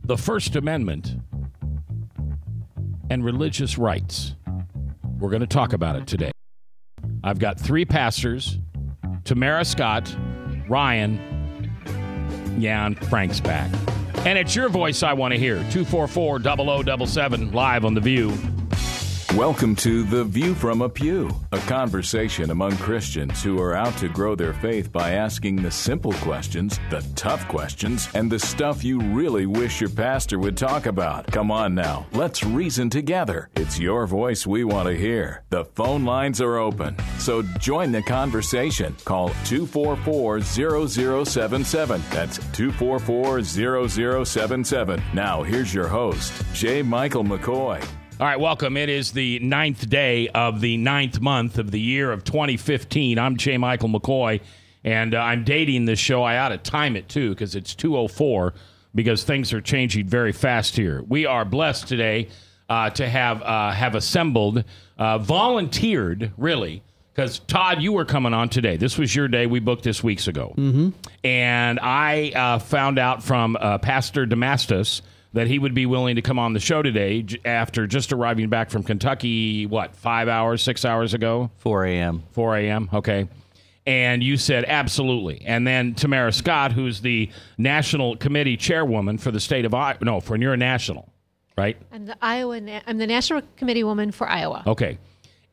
the First Amendment and religious rights. We're going to talk about it today. I've got three pastors, Tamara Scott, Ryan, and Frank's back. And it's your voice I want to hear. 244-0077 live on The View. Welcome to The View from a Pew, a conversation among Christians who are out to grow their faith by asking the simple questions, the tough questions, and the stuff you really wish your pastor would talk about. Come on now, let's reason together. It's your voice we want to hear. The phone lines are open, so join the conversation. Call 244-0077. That's 244-0077. Now, here's your host, J. Michael McCoy. All right, welcome. It is the 9th day of the 9th month of the year of 2015. I'm J. Michael McCoy, and I'm dating this show. I ought to time it, too, because it's 2:04, because things are changing very fast here. We are blessed today to have assembled, volunteered, really, because, Todd, you were coming on today. This was your day. We booked this weeks ago. Mm-hmm. And I found out from Pastor Damascus that he would be willing to come on the show today after just arriving back from Kentucky, 5 hours, 6 hours ago? 4 a.m. 4 a.m., okay. And you said absolutely. And then Tamara Scott, who's the National Committee Chairwoman for the state of Iowa. No, you're a national, right? I'm the National Committee woman for Iowa. Okay.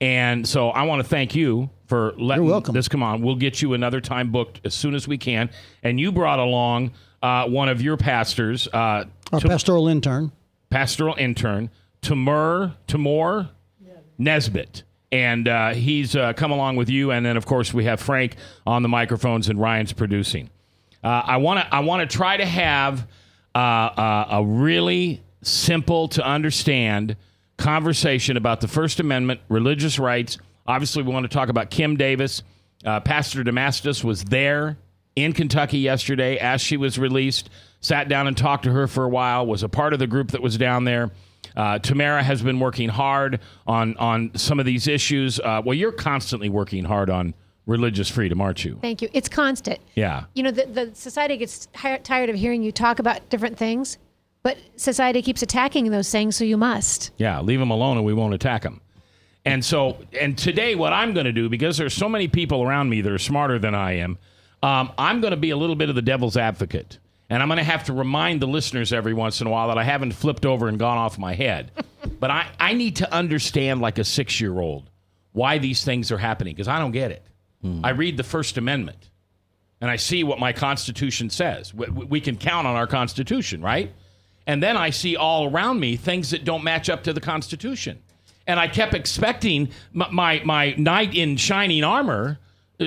And so I want to thank you for letting this come on. We'll get you another time booked as soon as we can. And you brought along one of your pastors, our pastoral intern, Timur Nesbitt. And he's come along with you. And then, of course, we have Frank on the microphones and Ryan's producing. I want to try to have a really simple to understand conversation about the First Amendment, religious rights. Obviously, we want to talk about Kim Davis. Pastor Damascus was there in Kentucky yesterday as she was released, sat down and talked to her for a while, was a part of the group that was down there. Tamara has been working hard on some of these issues. Well, you're constantly working hard on religious freedom, aren't you? Thank you. It's constant. Yeah. You know, the society gets tired of hearing you talk about different things, but society keeps attacking those things, so you must. Yeah, leave them alone and we won't attack them. And today what I'm going to do, because there's so many people around me that are smarter than I am, I'm going to be a little bit of the devil's advocate. And I'm going to have to remind the listeners every once in a while that I haven't flipped over and gone off my head. But I need to understand, like a 6-year-old, why these things are happening, because I don't get it. I read the First Amendment, and I see what my Constitution says. We can count on our Constitution, right? And then I see all around me things that don't match up to the Constitution. And I kept expecting my knight in shining armor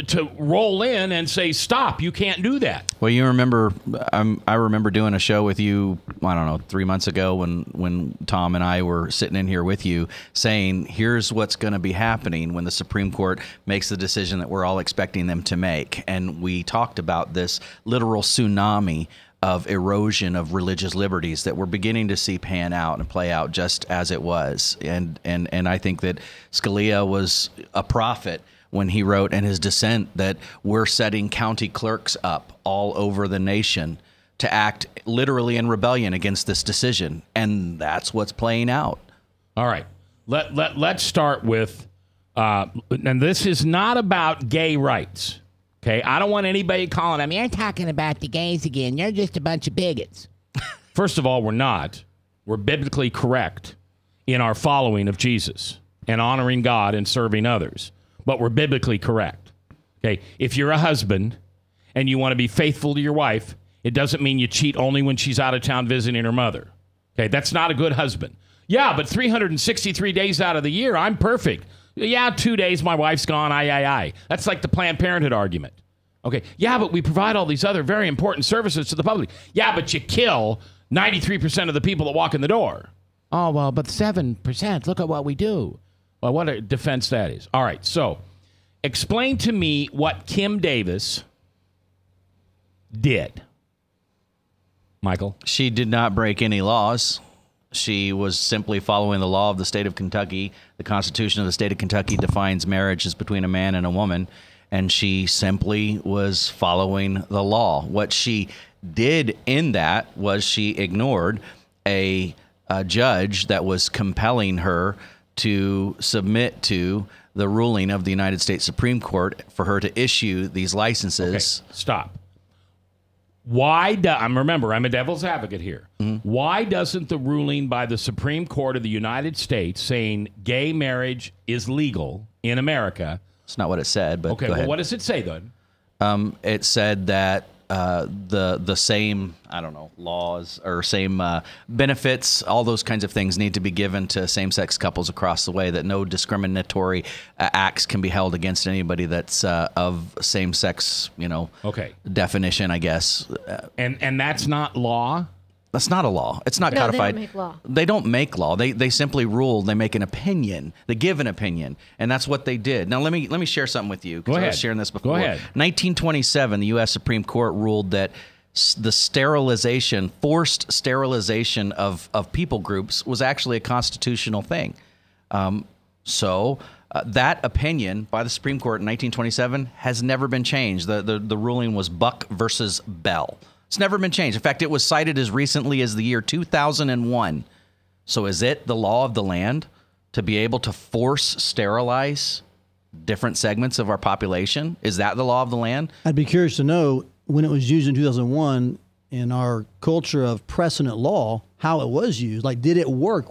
to roll in and say, stop, you can't do that. Well, you remember, I remember doing a show with you, I don't know, 3 months ago when Tom and I were sitting in here with you saying, here's what's going to be happening when the Supreme Court makes the decision that we're all expecting them to make. And we talked about this literal tsunami of erosion of religious liberties that we're beginning to see pan out and play out just as it was. And I think that Scalia was a prophet when he wrote in his dissent that we're setting county clerks up all over the nation to act literally in rebellion against this decision. And that's what's playing out. All right. Let's start with, and this is not about gay rights. Okay, I don't want anybody calling, I mean, you're talking about the gays again. You're just a bunch of bigots. First of all, we're not. We're biblically correct in our following of Jesus and honoring God and serving others. But we're biblically correct. Okay, if you're a husband and you want to be faithful to your wife, it doesn't mean you cheat only when she's out of town visiting her mother. Okay, that's not a good husband. Yeah, but 363 days out of the year, I'm perfect. Yeah, 2 days, my wife's gone, aye. That's like the Planned Parenthood argument. Okay, yeah, but we provide all these other very important services to the public. Yeah, but you kill 93% of the people that walk in the door. Oh, well, but 7%, look at what we do. Well, what a defense that is. All right, so explain to me what Kim Davis did. Michael? She did not break any laws. She was simply following the law of the state of Kentucky. The Constitution of the state of Kentucky defines marriage as between a man and a woman, and she simply was following the law. What she did in that was she ignored a judge that was compelling her to submit to the ruling of the United States Supreme Court for her to issue these licenses. Okay, stop. Remember, I'm a devil's advocate here. Mm-hmm. Why doesn't the ruling by the Supreme Court of the United States saying gay marriage is legal in America? It's not what it said, but okay, go ahead. well, what does it say then? It said that the same, laws or same benefits, all those kinds of things need to be given to same-sex couples across the way, that no discriminatory acts can be held against anybody that's of same-sex, definition, I guess. And that's not law? That's not a law. It's not codified. They don't make law. They don't make law. They simply rule. They make an opinion. They give an opinion, and that's what they did. Now let me share something with you, because I was sharing this before. Go ahead. 1927, the U.S. Supreme Court ruled that the forced sterilization of people groups was actually a constitutional thing. So that opinion by the Supreme Court in 1927 has never been changed. The ruling was Buck versus Bell. It's never been changed. In fact, it was cited as recently as the year 2001. So is it the law of the land to be able to force sterilize different segments of our population? Is that the law of the land? I'd be curious to know, when it was used in 2001 in our culture of precedent law, how it was used. Like, did it work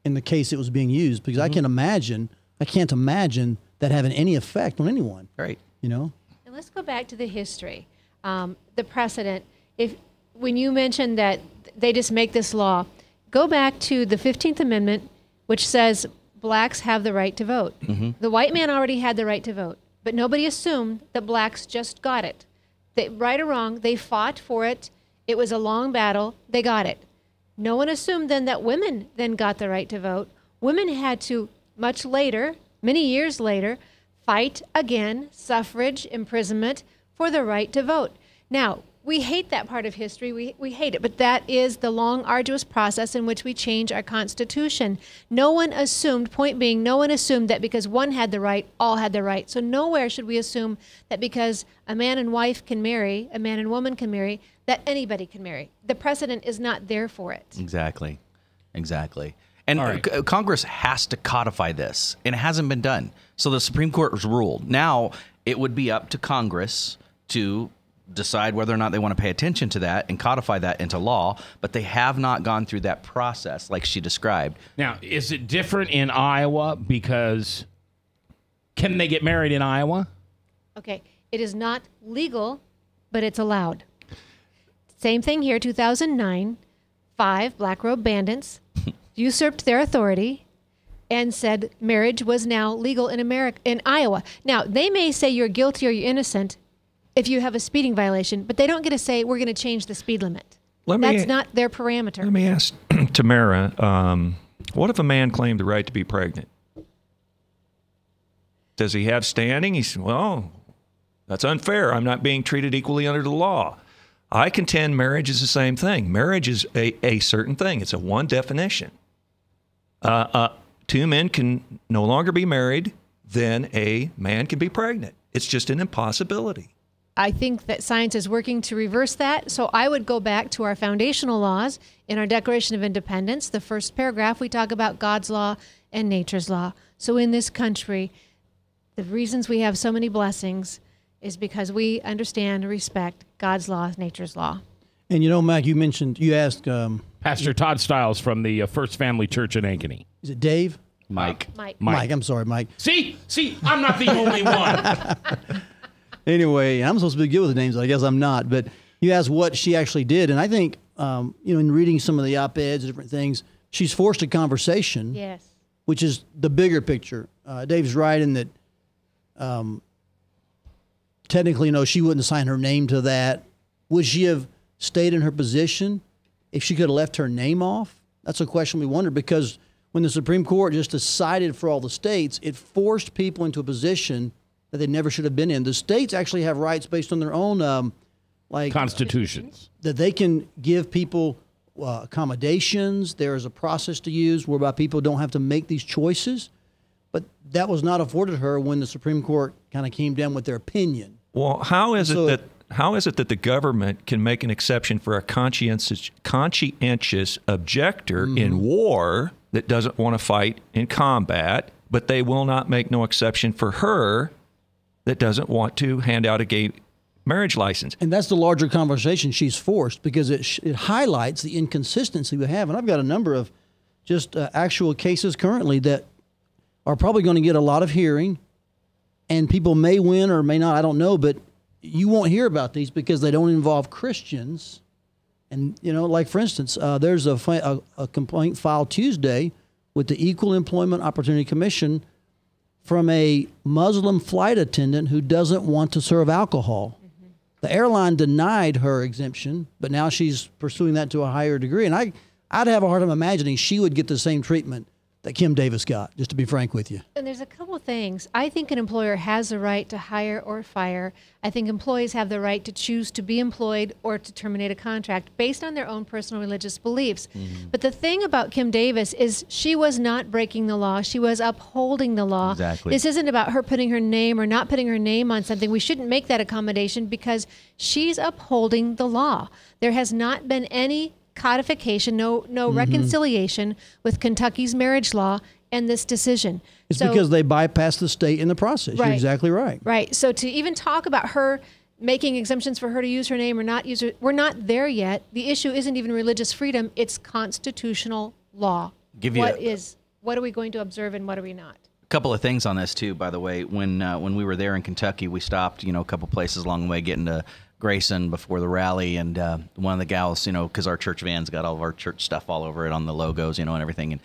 in the case it was being used? Because I can't imagine that having any effect on anyone. Right. And let's go back to the history, the precedent. When you mentioned that they just make this law, go back to the 15th Amendment, which says blacks have the right to vote. Mm-hmm. The white man already had the right to vote, but nobody assumed that blacks just got it. Right or wrong, they fought for it. It was a long battle. They got it. No one assumed then that women then got the right to vote. Women had to, much later, many years later, fight again, suffrage, imprisonment, for the right to vote. Now, we hate that part of history. We hate it. But that is the long, arduous process in which we change our Constitution. No one assumed, point being, no one assumed that because one had the right, all had the right. So nowhere should we assume that because a man and wife can marry, a man and woman can marry, that anybody can marry. The precedent is not there for it. Exactly. And Congress has to codify this, and it hasn't been done. So the Supreme Court has ruled. Now it would be up to Congress to decide whether or not they want to pay attention to that and codify that into law, but they have not gone through that process like she described. Now, is it different in Iowa? Because can they get married in Iowa? Okay, it is not legal, but it's allowed. Same thing here, 2009, 5 black robe bandits usurped their authority and said marriage was now legal in Iowa. Now, they may say you're guilty or you're innocent if you have a speeding violation, but they don't get to say we're going to change the speed limit. That's not their parameter. Let me ask Tamara, what if a man claimed the right to be pregnant? Does he have standing? He said, well, that's unfair. I'm not being treated equally under the law. I contend marriage is the same thing. Marriage is a certain thing. It's a one definition. 2 men can no longer be married, then a man can be pregnant. It's just an impossibility. I think that science is working to reverse that. So I would go back to our foundational laws in our Declaration of Independence. The first paragraph, we talk about God's law and nature's law. So in this country, the reasons we have so many blessings is because we understand and respect God's law, nature's law. And Mac, you asked Pastor Todd Stiles from the First Family Church in Ankeny. Is it Dave? Mike. I'm sorry, Mike. See, I'm not the only one. Anyway, I'm supposed to be good with the names. I guess I'm not. But you asked what she actually did, and I think, in reading some of the op-eds and different things, she's forced a conversation. Yes. Which is the bigger picture. Dave's right in that technically, she wouldn't assign her name to that. Would she have stayed in her position if she could have left her name off? That's a question we wonder, because when the Supreme Court just decided for all the states, it forced people into a position that they never should have been in. The states actually have rights based on their own constitutions that they can give people accommodations. There is a process to use whereby people don't have to make these choices. But that was not afforded her when the Supreme Court kind of came down with their opinion. Well, how is it that how is it that the government can make an exception for a conscientious objector in war that doesn't want to fight in combat, but they will not make no exception for her that doesn't want to hand out a gay marriage license? And that's the larger conversation she's forced, because it highlights the inconsistency we have. And I've got a number of just actual cases currently that are probably going to get a lot of hearing, and people may win or may not, I don't know, but you won't hear about these because they don't involve Christians. And, like, for instance, there's a complaint filed Tuesday with the Equal Employment Opportunity Commission from a Muslim flight attendant who doesn't want to serve alcohol. The airline denied her exemption, but now she's pursuing that to a higher degree. And I'd have a hard time imagining she would get the same treatment that Kim Davis got, just to be frank with you. And there's a couple of things. I think an employer has the right to hire or fire. I think employees have the right to choose to be employed or to terminate a contract based on their own personal religious beliefs. But the thing about Kim Davis is she was not breaking the law. She was upholding the law. Exactly. This isn't about her putting her name or not putting her name on something. We shouldn't make that accommodation because she's upholding the law. There has not been any codification, no reconciliation with Kentucky's marriage law and this decision. It's because they bypassed the state in the process. Right. You're exactly right. Right. So to even talk about her making exemptions for her to use her name or not use her, we're not there yet. The issue isn't even religious freedom, it's constitutional law. What are we going to observe and what are we not? A couple of things on this too, by the way. When we were there in Kentucky, we stopped, a couple places along the way getting to Grayson before the rally, and one of the gals, because our church van's got all of our church stuff all over it on the logos, and everything. And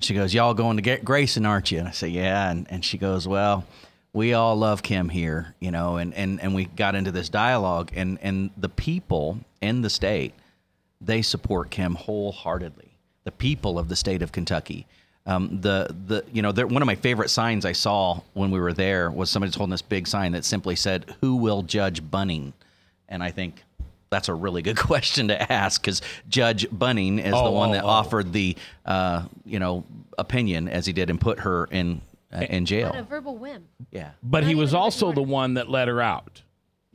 she goes, "Y'all going to get Grayson, aren't you?" And I say, "Yeah." And she goes, "Well, we all love Kim here, and we got into this dialogue, and the people in the state, they support Kim wholeheartedly. The people of the state of Kentucky. One of my favorite signs I saw when we were there was somebody's holding this big sign that simply said, "Who will judge Bunning?" And I think that's a really good question to ask, because Judge Bunning is the one that offered the, opinion as he did and put her in jail. On a verbal whim. Yeah. But he was also the one that let her out,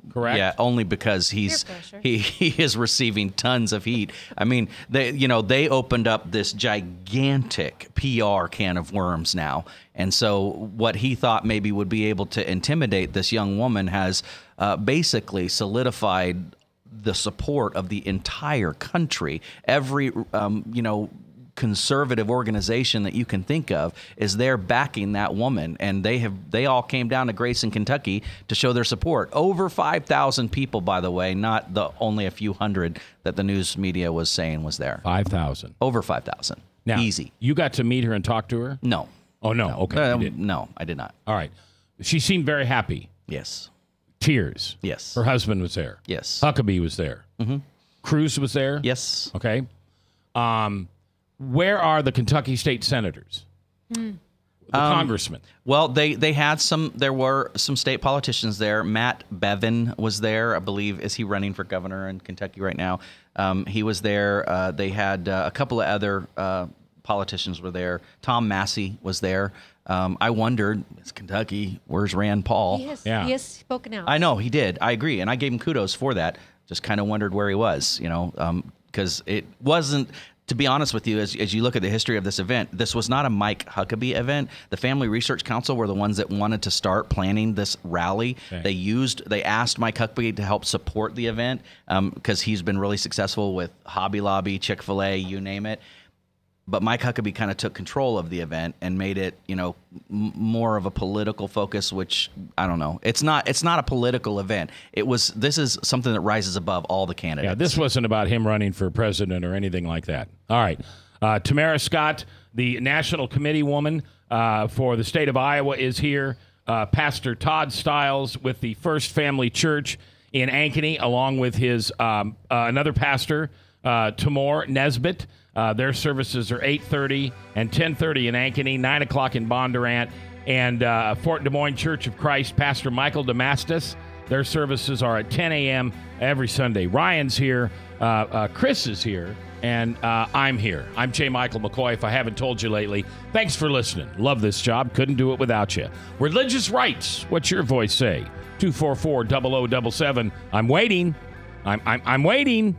correct? Yeah, only because he is receiving tons of heat. I mean, they opened up this gigantic PR can of worms now. And so what he thought maybe would be able to intimidate this young woman has basically solidified the support of the entire country. Every, conservative organization that you can think of is there backing that woman, and they all came down to Grayson, Kentucky to show their support. Over 5,000 people, by the way, not the only a few hundred that the news media was saying was there. 5,000. Over 5,000. Now, easy. You got to meet her and talk to her? No. Oh, no. Okay. You didn't. No, I did not. All right. She seemed very happy. Yes. Tears. Yes. Her husband was there. Yes. Huckabee was there. Mm-hmm. Cruz was there. Yes. Okay. Where are the Kentucky state senators? The congressmen? Well, they had some. There were some state politicians there. Matt Bevin was there, I believe. Is he running for governor in Kentucky right now? He was there. They had a couple of other politicians were there. Tom Massey was there. I wondered, it's Kentucky. Where's Rand Paul? He has spoken out. I know he did. I agree, and I gave him kudos for that. Just kind of wondered where he was, because it wasn't. To be honest with you, as you look at the history of this event, this was not a Mike Huckabee event. The Family Research Council were the ones that wanted to start planning this rally. Okay. They asked Mike Huckabee to help support the event because he's been really successful with Hobby Lobby, Chick-fil-A, you name it. But Mike Huckabee kind of took control of the event and made it, more of a political focus, which I don't know. It's not a political event. This is something that rises above all the candidates. Yeah, this wasn't about him running for president or anything like that. All right. Tamara Scott, the national committee woman for the state of Iowa, is here. Pastor Todd Stiles with the First Family Church in Ankeny, along with his another pastor, Tamor Nesbitt. Their services are 8:30 and 10:30 in Ankeny, 9 o'clock in Bondurant, and Fort Des Moines Church of Christ, Pastor Michael Damastis Their services are at 10 a.m. every Sunday. Ryan's here. Chris is here. And I'm here. I'm J. Michael McCoy, if I haven't told you lately. Thanks for listening. Love this job. Couldn't do it without you. Religious rights. What's your voice say? 244-0077. I'm waiting. I'm waiting.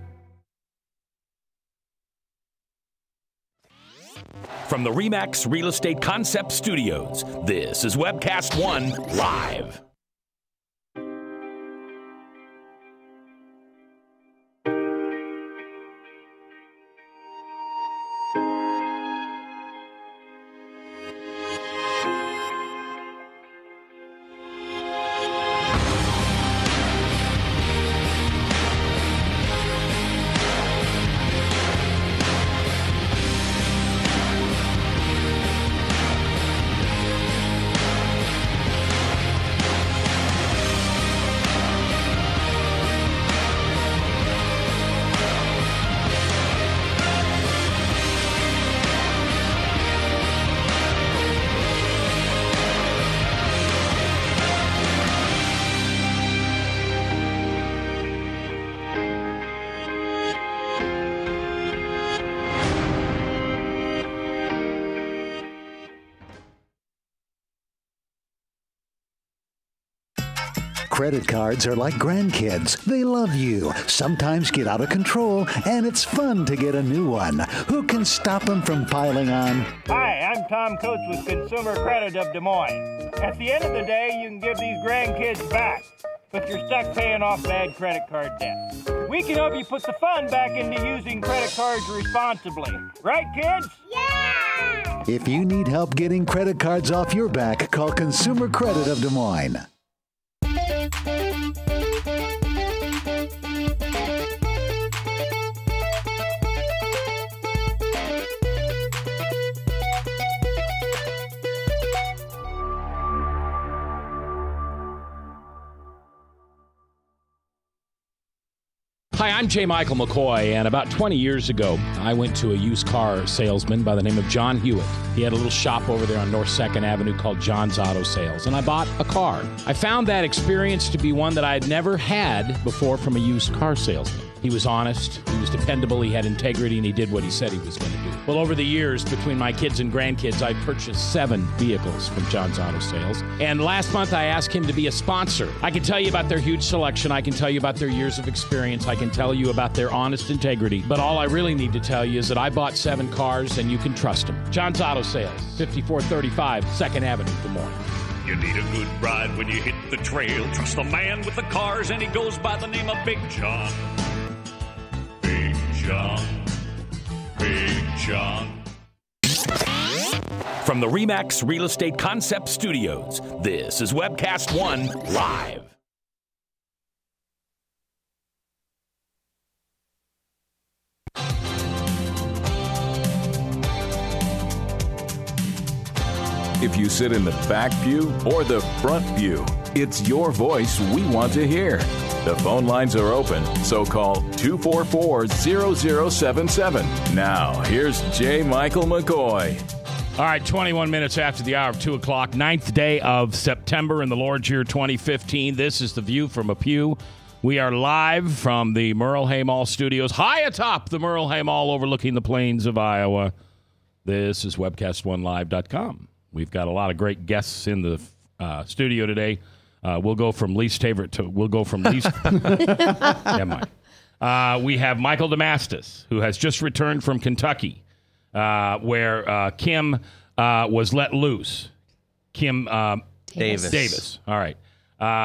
From the RE/MAX Real Estate Concept Studios, this is Webcast One Live. Credit cards are like grandkids. They love you, sometimes get out of control, and it's fun to get a new one. Who can stop them from piling on? Hi, I'm Tom Coates with Consumer Credit of Des Moines. At the end of the day, you can give these grandkids back, but you're stuck paying off bad credit card debt. We can help you put the fun back into using credit cards responsibly. Right, kids? Yeah! If you need help getting credit cards off your back, call Consumer Credit of Des Moines. Hi, I'm J. Michael McCoy, and about 20 years ago, I went to a used car salesman by the name of John Hewitt. He had a little shop over there on North 2nd Avenue called John's Auto Sales, and I bought a car. I found that experience to be one that I had never had before from a used car salesman. He was honest, he was dependable, he had integrity, and he did what he said he was going to do. Well, over the years, between my kids and grandkids, I purchased 7 vehicles from John's Auto Sales. And last month, I asked him to be a sponsor. I can tell you about their huge selection. I can tell you about their years of experience. I can tell you about their honest integrity. But all I really need to tell you is that I bought 7 cars, and you can trust them. John's Auto Sales, 5435 2nd Avenue, Des Moines. You need a good ride when you hit the trail. Trust the man with the cars, and he goes by the name of Big John. Big John. Big John. From the RE/MAX Real Estate Concept Studios, this is Webcast One Live. If you sit in the back pew or the front pew, it's your voice we want to hear. The phone lines are open, so call 244-0077. Now, here's J. Michael McCoy. All right, 21 minutes after the hour of 2 o'clock, 9th day of September in the Lord's year 2015. This is The View from a Pew. We are live from the Merle Hay Mall studios, high atop the Merle Hay Mall overlooking the plains of Iowa. This is webcast1live.com. We've got a lot of great guests in the studio today. We'll go from least favorite to least. Never mind. We have Michael Damastis, who has just returned from Kentucky, where Kim was let loose. Kim Davis. All right.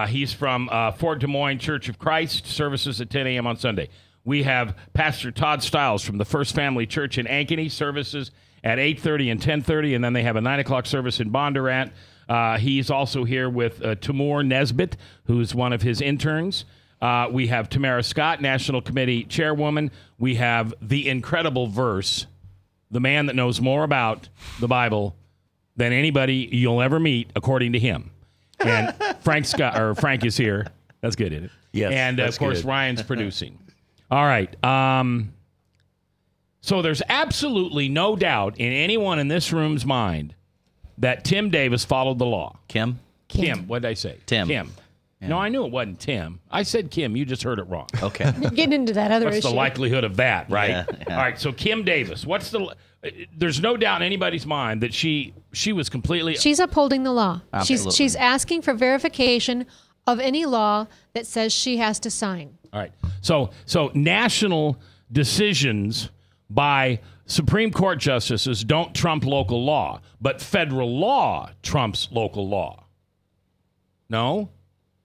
He's from Fort Des Moines Church of Christ, services at 10 a.m. on Sunday. We have Pastor Todd Stiles from the First Family Church in Ankeny, services at 8:30 and 10:30, and then they have a 9 o'clock service in Bondurant. He's also here with Timur Nesbitt, who's one of his interns. We have Tamara Scott, National Committee Chairwoman. We have the incredible Verse, the man that knows more about the Bible than anybody you'll ever meet, according to him. And Frank is here. That's good, isn't it? Yes. And, of course, good. Ryan's producing. All right. So there's absolutely no doubt in anyone in this room's mind that Tim Davis followed the law. Kim? What did I say? Tim. Yeah. No, I knew it wasn't Tim. I said Kim. You just heard it wrong. Okay. Getting into that other What's issue. the likelihood of that, right? Yeah. All right, so Kim Davis. There's no doubt in anybody's mind that she was completely... She's upholding the law. Absolutely. She's asking for verification of any law that says she has to sign. All right. So national decisions by Supreme Court justices don't trump local law, but federal law trumps local law. No?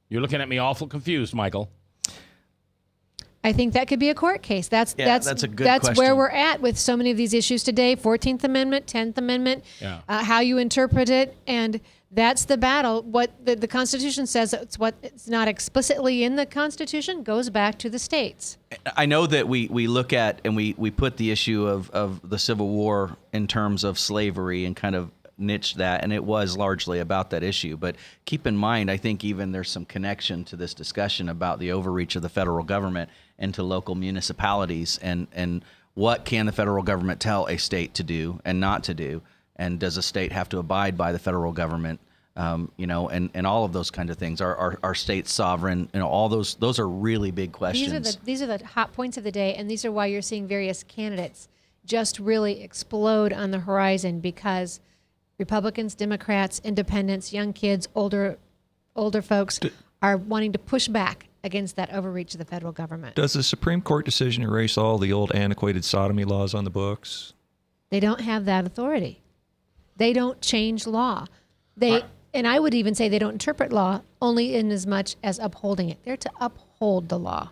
You're looking at me awful confused, Michael. I think that could be a court case. That's a good That's question. where we're at with so many of these issues today. 14th Amendment, 10th Amendment, how you interpret it, and that's the battle. What the Constitution says, it's not explicitly in the Constitution, goes back to the states. I know that we look at and we put the issue of the Civil War in terms of slavery and kind of niche that, and it was largely about that issue. But keep in mind, I think even there's some connection to this discussion about the overreach of the federal government into local municipalities and what can the federal government tell a state to do and not to do, and does a state have to abide by the federal government, and all of those kinds of things. Are states sovereign? All those are really big questions. These are the hot points of the day, and these are why you're seeing various candidates just really explode on the horizon, because Republicans, Democrats, independents, young kids, older folks are wanting to push back against that overreach of the federal government. Does the Supreme Court decision erase all the old antiquated sodomy laws on the books? They don't have that authority. They don't change law. And I would even say they don't interpret law only in as much as upholding it. They're to uphold the law.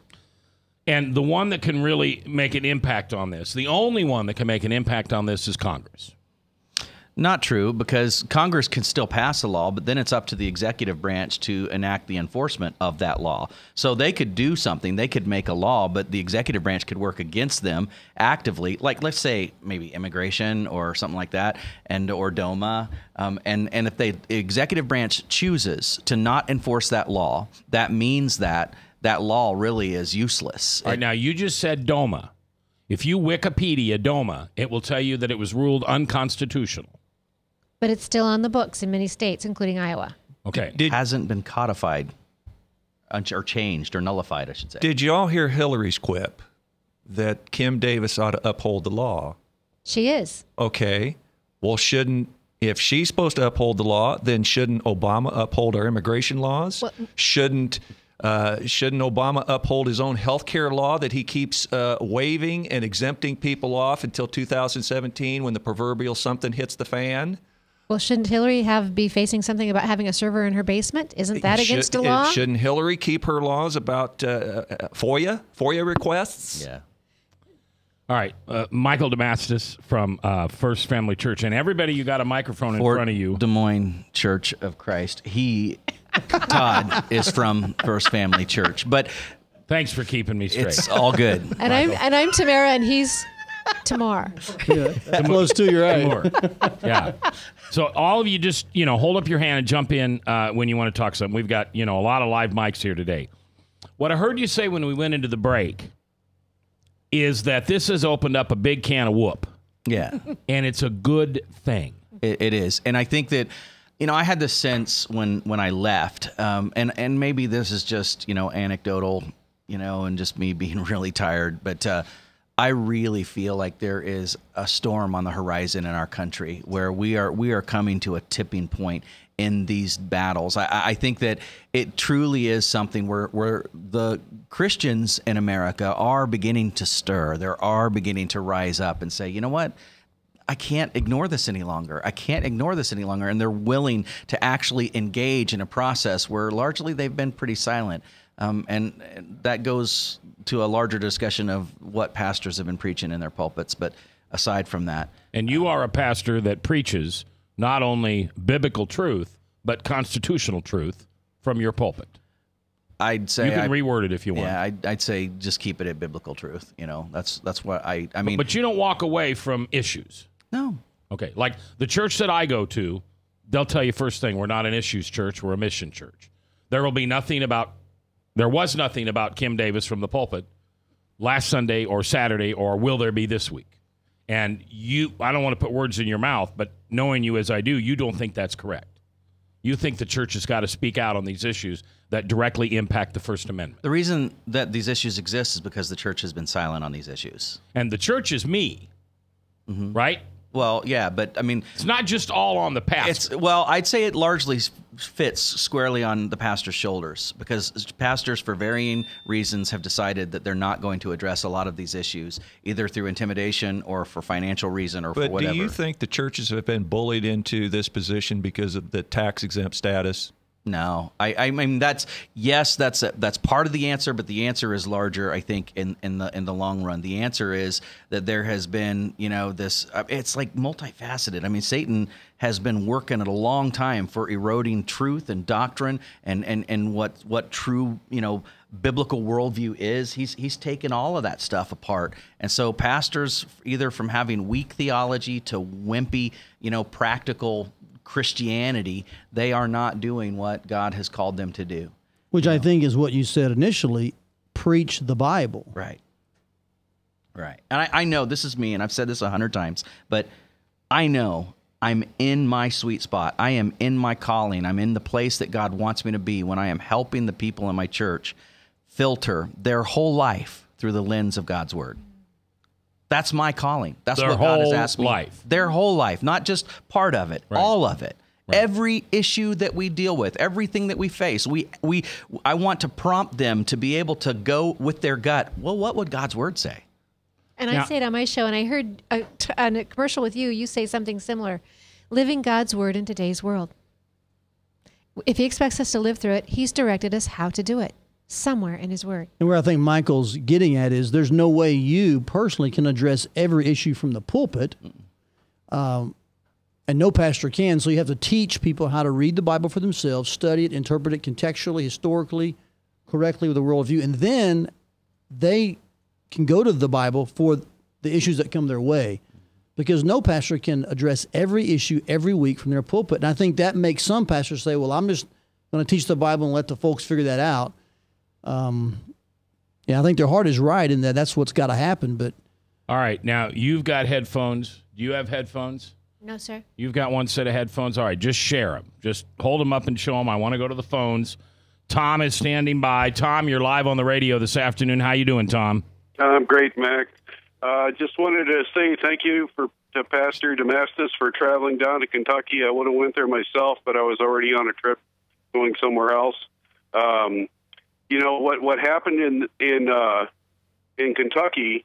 And the one that can really make an impact on this, the only one that can make an impact on this is Congress. Not true, because Congress can still pass a law, but then it's up to the executive branch to enact the enforcement of that law. So they could do something, they could make a law, but the executive branch could work against them actively, like let's say maybe immigration or something like that, or DOMA. And if the executive branch chooses to not enforce that law, that means that law really is useless. All right, now you just said DOMA. If you Wikipedia DOMA, it will tell you that it was ruled unconstitutional. But it's still on the books in many states, including Iowa. Okay. Hasn't been codified or changed or nullified, I should say. Did you all hear Hillary's quip that Kim Davis ought to uphold the law? She is. Okay. Well, if she's supposed to uphold the law, then shouldn't Obama uphold our immigration laws? Well, Shouldn't Obama uphold his own health care law that he keeps waiving and exempting people off until 2017 when the proverbial something hits the fan? Well, shouldn't Hillary be facing something about having a server in her basement? Isn't that against the law? Shouldn't Hillary keep her laws about FOIA requests? Yeah. All right, Michael Damastis from First Family Church. And everybody, you got a microphone in front of you. Des Moines Church of Christ. Todd is from First Family Church. But thanks for keeping me straight. it's all good. And I'm Tamara, and he's Tamar. Yeah, close to, you're right. Timur. Yeah. So all of you just, hold up your hand and jump in when you want to talk something. We've got, a lot of live mics here today. What I heard you say when we went into the break is that this has opened up a big can of whoop. Yeah. And it's a good thing. It is. And I think that, I had this sense when I left, and maybe this is just, anecdotal, and just me being really tired, but I really feel like there is a storm on the horizon in our country where we are coming to a tipping point in these battles. I think that it truly is something where the Christians in America are beginning to stir. They are beginning to rise up and say, you know what? I can't ignore this any longer. I can't ignore this any longer. And they're willing to actually engage in a process where largely they've been pretty silent. And that goes to a larger discussion of what pastors have been preaching in their pulpits. But aside from that. And you are a pastor that preaches not only biblical truth, but constitutional truth from your pulpit. I'd say you can reword it if you want. Yeah, I'd say just keep it at biblical truth. That's what I mean. But you don't walk away from issues. No. Okay. Like the church that I go to, they'll tell you first thing, we're not an issues church, we're a mission church. There was nothing about Kim Davis from the pulpit last Sunday or Saturday, or will there be this week? And I don't want to put words in your mouth, but knowing you as I do, you don't think that's correct. You think the church has got to speak out on these issues that directly impact the First Amendment. The reason that these issues exist is because the church has been silent on these issues. And the church is me, right? Well, yeah, but I mean, it's not just all on the pastor. Well, I'd say it largely fits squarely on the pastor's shoulders, because pastors, for varying reasons, have decided that they're not going to address a lot of these issues, either through intimidation or for financial reason or for whatever. But do you think the churches have been bullied into this position because of the tax-exempt status? No, I mean that's part of the answer, but the answer is larger. I think in the long run, the answer is that there has been this. It's like multifaceted. I mean, Satan has been working at a long time for eroding truth and doctrine and what true biblical worldview is. He's taken all of that stuff apart, and so pastors, either from having weak theology to wimpy practical Christianity, they are not doing what God has called them to do. Which I think is what you said initially, preach the Bible. Right. Right. And I know this is me, and I've said this 100 times, but I know I'm in my sweet spot. I am in my calling. I'm in the place that God wants me to be when I am helping the people in my church filter their whole life through the lens of God's Word. That's my calling. That's what God has asked me. Their whole life, not just part of it, all of it. Right. Every issue that we deal with, everything that we face, I want to prompt them to be able to go with their gut. Well, what would God's Word say? And I say it on my show, and I heard on a commercial with you say something similar. Living God's Word in today's world. If He expects us to live through it, He's directed us how to do it. Somewhere in His Word. And where I think Michael's getting at is there's no way you personally can address every issue from the pulpit, and no pastor can, so you have to teach people how to read the Bible for themselves, study it, interpret it contextually, historically, correctly with a worldview, and then they can go to the Bible for the issues that come their way, because no pastor can address every issue every week from their pulpit. And I think that makes some pastors say, well, I'm just going to teach the Bible and let the folks figure that out. I think their heart is right in that that's what's got to happen. But all right, now you've got headphones. Do you have headphones? No, sir. You've got one set of headphones. All right, just share them. Just hold them up and show them. I want to go to the phones. Tom is standing by. Tom, you're live on the radio this afternoon. How you doing, Tom? I'm great, Mac. Just wanted to say thank you to Pastor Damascus for traveling down to Kentucky. I would have went there myself, but I was already on a trip going somewhere else. What happened in Kentucky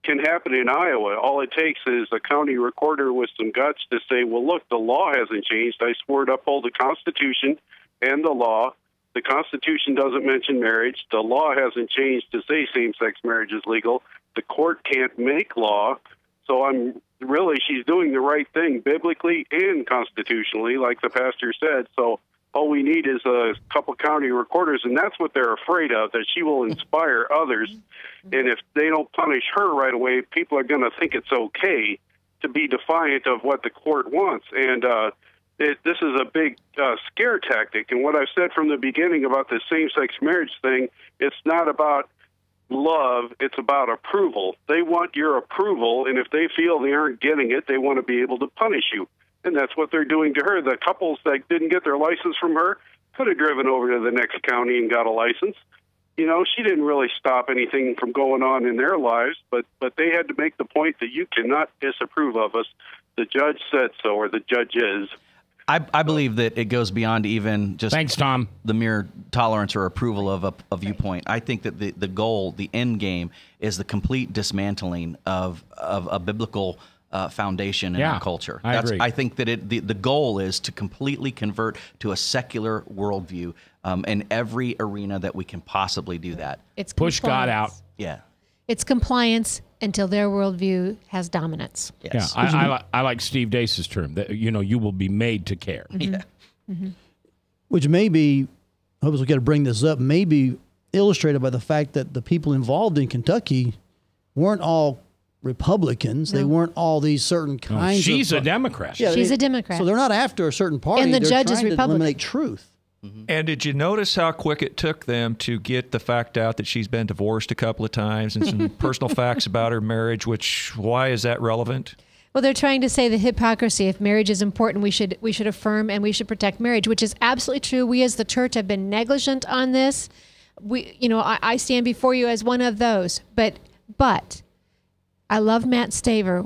can happen in Iowa. All it takes is a county recorder with some guts to say, well, look, the law hasn't changed. I swore to uphold the Constitution and the law. The Constitution doesn't mention marriage. The law hasn't changed to say same-sex marriage is legal. The court can't make law. So she's doing the right thing biblically and constitutionally, like the pastor said. So all we need is a couple county recorders, and that's what they're afraid of, that she will inspire others. And if they don't punish her right away, people are going to think it's okay to be defiant of what the court wants. And this is a big scare tactic. And what I've said from the beginning about the same-sex marriage thing, it's not about love, it's about approval. They want your approval, and if they feel they aren't getting it, they want to be able to punish you. And that's what they're doing to her. The couples that didn't get their license from her could have driven over to the next county and got a license. She didn't really stop anything from going on in their lives, but they had to make the point that you cannot disapprove of us. The judge said so, or the judge is. I believe that it goes beyond even just the mere tolerance or approval of a viewpoint. I think that the goal, the end game, is the complete dismantling of a biblical foundation in our culture. I agree. I think that the goal is to completely convert to a secular worldview in every arena that we can possibly do that. It's push God out. Yeah. It's compliance until their worldview has dominance. Yes. Yeah, I like Steve Deace's term that you will be made to care. Mm-hmm. Yeah. Mm-hmm. Which maybe, I hope we got to bring this up, maybe illustrated by the fact that the people involved in Kentucky weren't all Republicans. No. They weren't all these certain kinds of... She's a Democrat. Yeah, she's a Democrat. So they're not after a certain party. And the they're judge is trying to Republican. eliminate truth. Mm-hmm. And did you notice how quick it took them to get the fact out that she's been divorced a couple of times and some personal facts about her marriage, why is that relevant? Well, they're trying to say the hypocrisy. If marriage is important, we should affirm and we should protect marriage, which is absolutely true. We as the church have been negligent on this. I stand before you as one of those. But I love Matt Staver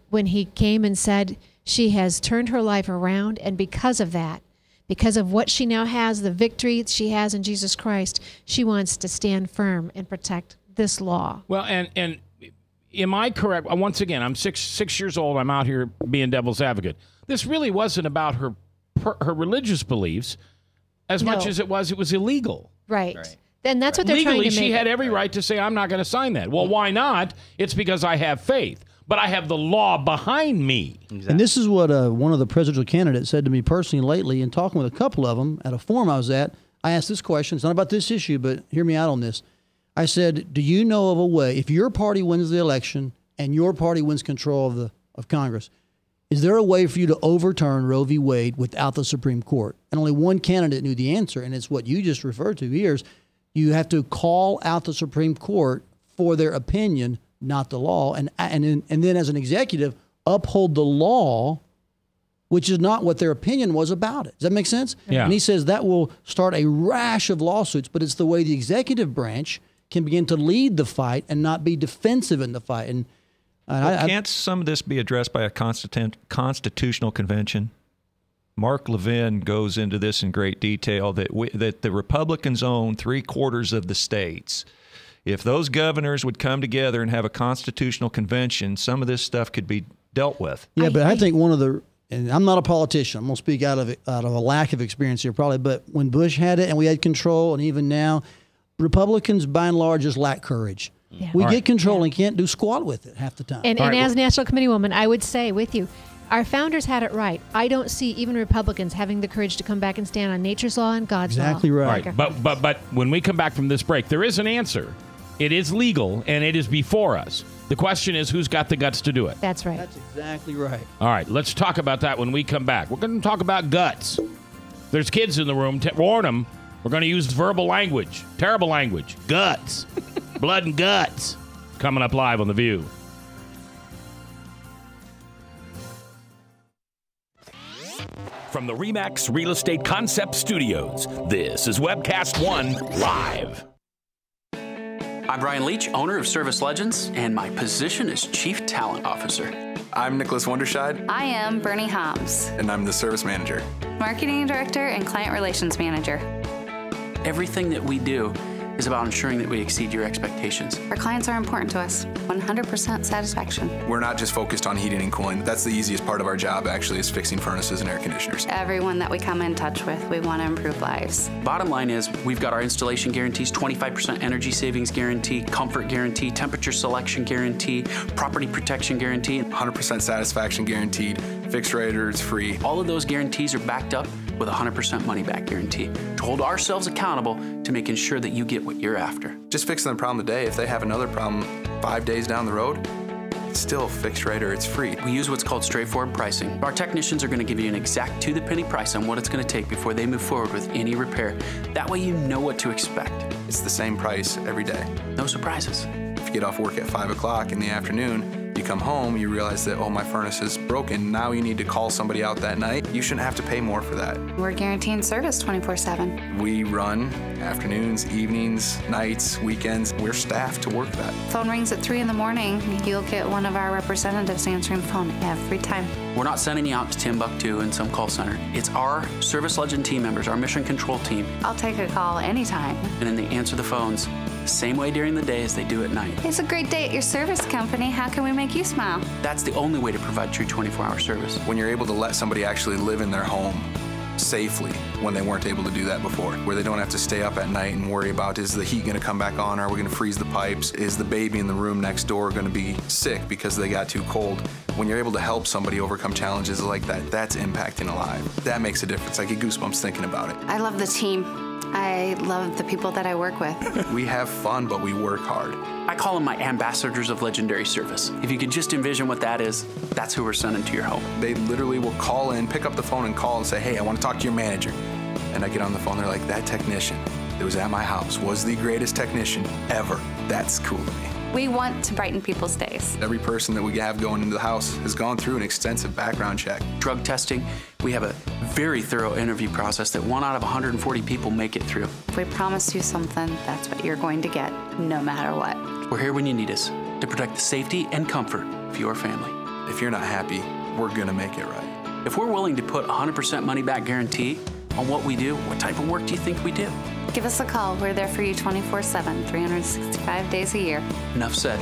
when he came and said she has turned her life around, and because of that, because of what she now has, the victory she has in Jesus Christ, she wants to stand firm and protect this law. Well, and am I correct? Once again, I'm six years old. I'm out here being devil's advocate. This really wasn't about her religious beliefs as much as it was illegal. Right. Then that's what they're trying to make. Legally, she had every right to say, I'm not going to sign that. Well, why not? It's because I have faith. But I have the law behind me. Exactly. And this is what one of the presidential candidates said to me personally lately, in talking with a couple of them at a forum I was at. I asked this question. It's not about this issue, but hear me out on this. I said, do you know of a way, if your party wins the election and your party wins control of Congress, is there a way for you to overturn Roe v. Wade without the Supreme Court? And only one candidate knew the answer, and it's what you just referred to here. Is you have to call out the Supreme Court for their opinion, not the law, and then as an executive, uphold the law, which is not what their opinion was about it. Does that make sense? Yeah. And he says that will start a rash of lawsuits, but it's the way the executive branch can begin to lead the fight and not be defensive in the fight. And can't some of this be addressed by a constitutional convention? Mark Levin goes into this in great detail, that the Republicans own 3/4 of the states. If those governors would come together and have a constitutional convention, some of this stuff could be dealt with. Yeah, but I think and I'm not a politician. I'm going to speak out of a lack of experience here probably, but when Bush had it and we had control, and even now, Republicans by and large just lack courage. Yeah. We get control and can't do squat with it half the time. And as National Committee woman, I would say with you, our founders had it right. I don't see even Republicans having the courage to come back and stand on nature's law and God's law. Exactly right. But when we come back from this break, there is an answer. It is legal, and it is before us. The question is, who's got the guts to do it? That's right. That's exactly right. All right, let's talk about that when we come back. We're going to talk about guts. There's kids in the room. Warn them. We're going to use verbal language, terrible language, guts, blood and guts. Coming up live on The View. From the RE/MAX Real Estate Concept Studios, this is Webcast One Live. I'm Brian Leach, owner of Service Legends, and my position is Chief Talent Officer. I'm Nicholas Wonderscheid. I am Bernie Hobbs. And I'm the Service Manager. Marketing Director and Client Relations Manager. Everything that we do is about ensuring that we exceed your expectations. Our clients are important to us. 100% satisfaction. We're not just focused on heating and cooling. That's the easiest part of our job, actually, is fixing furnaces and air conditioners. Everyone that we come in touch with, we want to improve lives. Bottom line is, we've got our installation guarantees, 25% energy savings guarantee, comfort guarantee, temperature selection guarantee, property protection guarantee. 100% satisfaction guaranteed, fixed rate or it's free. All of those guarantees are backed up with a 100% money-back guarantee to hold ourselves accountable to making sure that you get what you're after. Just fixing the problem today. If they have another problem 5 days down the road, it's still fixed rate or it's free. We use what's called straightforward pricing. Our technicians are going to give you an exact to-the-penny price on what it's going to take before they move forward with any repair. That way you know what to expect. It's the same price every day. No surprises. If you get off work at 5 o'clock in the afternoon, you come home, you realize that, oh, my furnace is broken. Now you need to call somebody out that night. You shouldn't have to pay more for that. We're guaranteeing service 24/7. We run afternoons, evenings, nights, weekends. We're staffed to work that. Phone rings at 3 in the morning. You'll get one of our representatives answering the phone every time. We're not sending you out to Timbuktu in some call center. It's our Service Legend team members, our mission control team. I'll take a call anytime. And then they answer the phones the same way during the day as they do at night. It's a great day at your service company. How can we make you smile? That's the only way to provide true 24-hour service. When you're able to let somebody actually live in their home safely when they weren't able to do that before, where they don't have to stay up at night and worry about, is the heat going to come back on? Are we going to freeze the pipes? Is the baby in the room next door going to be sick because they got too cold? When you're able to help somebody overcome challenges like that, that's impacting a life. That makes a difference. I get goosebumps thinking about it. I love the team. I love the people that I work with. We have fun, but we work hard. I call them my ambassadors of legendary service. If you could just envision what that is, that's who we're sending to your home. They literally will call in, pick up the phone and call and say, hey, I want to talk to your manager. And I get on the phone, they're like, that technician that was at my house was the greatest technician ever. That's cool to me. We want to brighten people's days. Every person that we have going into the house has gone through an extensive background check. Drug testing, we have a very thorough interview process that 1 out of 140 people make it through. If we promise you something, that's what you're going to get, no matter what. We're here when you need us to protect the safety and comfort of your family. If you're not happy, we're going to make it right. If we're willing to put 100% money back guarantee on what we do, what type of work do you think we do? Give us a call. We're there for you 24/7, 365 days a year. Enough said.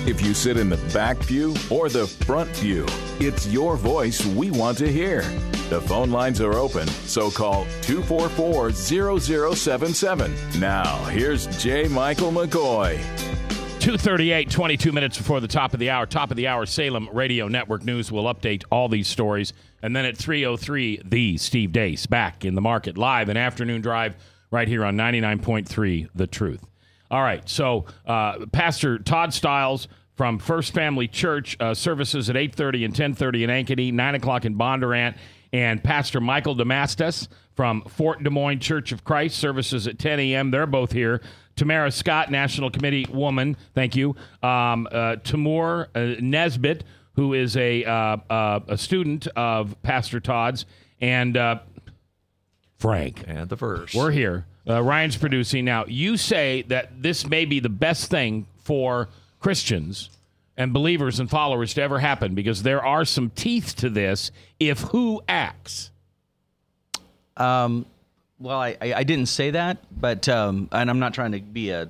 If you sit in the back pew or the front pew, it's your voice we want to hear. The phone lines are open, so call 244-0077. Now, here's J. Michael McCoy. 2:38, 22 minutes before the top of the hour. Top of the hour, Salem Radio Network News will update all these stories. And then at 3:03, the Steve Deace back in the market live, an afternoon drive right here on 99.3 The Truth. All right, so Pastor Todd Stiles from First Family Church services at 8:30 and 10:30 in Ankeny, 9 o'clock in Bondurant, and Pastor Michael Damastis from Fort Des Moines Church of Christ services at 10 a.m. They're both here. Tamara Scott, National Committee woman, thank you. Tamur Nesbitt, who is a student of Pastor Todd's, and Frank. And the verse. We're here. Ryan's producing. Now, you say that this may be the best thing for Christians and believers and followers to ever happen because there are some teeth to this if who acts. Well, I didn't say that, but and I'm not trying to be a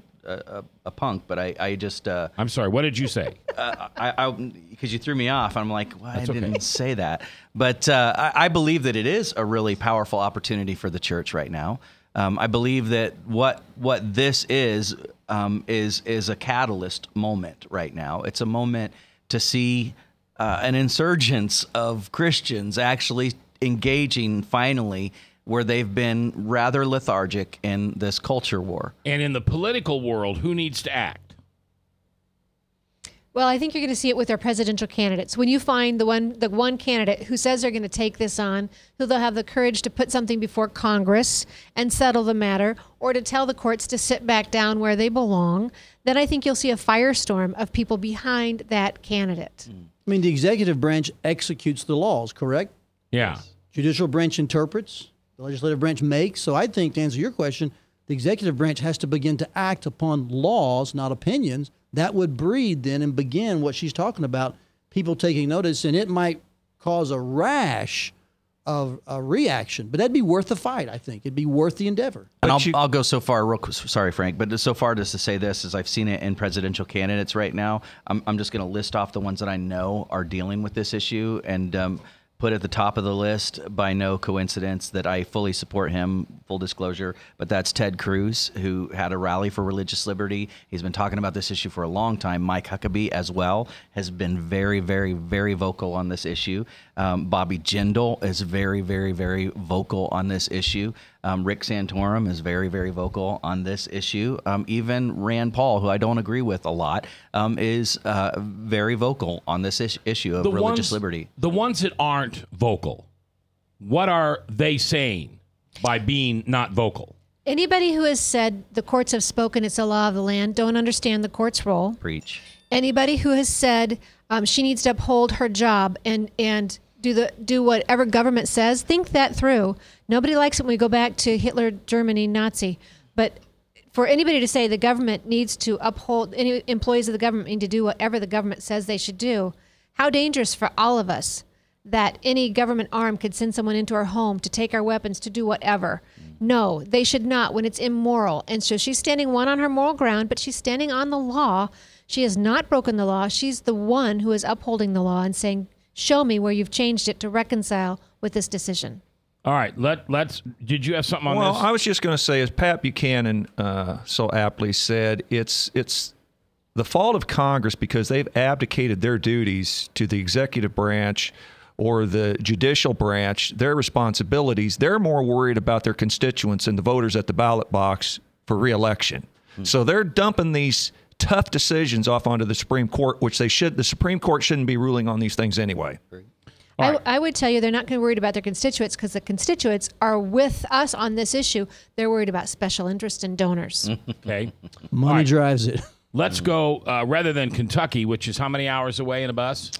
punk, but I just I'm sorry. What did you say? Because you threw me off. I'm like, well, I didn't say that, but I believe that it is a really powerful opportunity for the church right now. I believe that what this is a catalyst moment right now. It's a moment to see an insurgence of Christians actually engaging finally where they've been rather lethargic in this culture war. And in the political world, who needs to act? Well, I think you're going to see it with our presidential candidates. When you find the one candidate who says they're going to take this on, who they'll have the courage to put something before Congress and settle the matter, or to tell the courts to sit back down where they belong, then I think you'll see a firestorm of people behind that candidate. I mean, the executive branch executes the laws, correct? Yeah. Judicial branch interprets, the legislative branch makes. So I think, to answer your question, the executive branch has to begin to act upon laws, not opinions. That would breed then and begin what she's talking about, people taking notice, and it might cause a rash of a reaction. But that'd be worth the fight, I think. It'd be worth the endeavor. And I'll go so far, sorry, Frank, but so far as to say this, as I've seen it in presidential candidates right now, I'm just going to list off the ones that I know are dealing with this issue and put at the top of the list, by no coincidence, that I fully support him, full disclosure, but that's Ted Cruz, who had a rally for religious liberty. He's been talking about this issue for a long time. Mike Huckabee, as well, has been very, very, very vocal on this issue. Bobby Jindal is very, very, very vocal on this issue. Rick Santorum is very, very vocal on this issue. Even Rand Paul, who I don't agree with a lot, is very vocal on this issue of religious liberty. The ones that aren't vocal, what are they saying by being not vocal? Anybody who has said the courts have spoken, it's a law of the land, don't understand the court's role. Preach. Anybody who has said she needs to uphold her job and do whatever government says, think that through. Nobody likes it when we go back to Hitler, Germany, Nazi. But for anybody to say the government needs to uphold, any employees of the government need to do whatever the government says they should do, how dangerous for all of us that any government arm could send someone into our home to take our weapons, to do whatever. No, they should not, when it's immoral. And so she's standing on her moral ground, but she's standing on the law. She has not broken the law. She's the one who is upholding the law and saying, show me where you've changed it to reconcile with this decision. All right, let's. Did you have something on this? Well, I was just going to say, as Pat Buchanan so aptly said, it's the fault of Congress because they've abdicated their duties to the executive branch or the judicial branch, their responsibilities. They're more worried about their constituents and the voters at the ballot box for re-election. So they're dumping these tough decisions off onto the Supreme Court, which they should. The Supreme Court shouldn't be ruling on these things anyway. I would tell you they're not going to be worried about their constituents because the constituents are with us on this issue. They're worried about special interest and donors. Okay. Money drives it. Let's go, rather than Kentucky, which is how many hours away in a bus?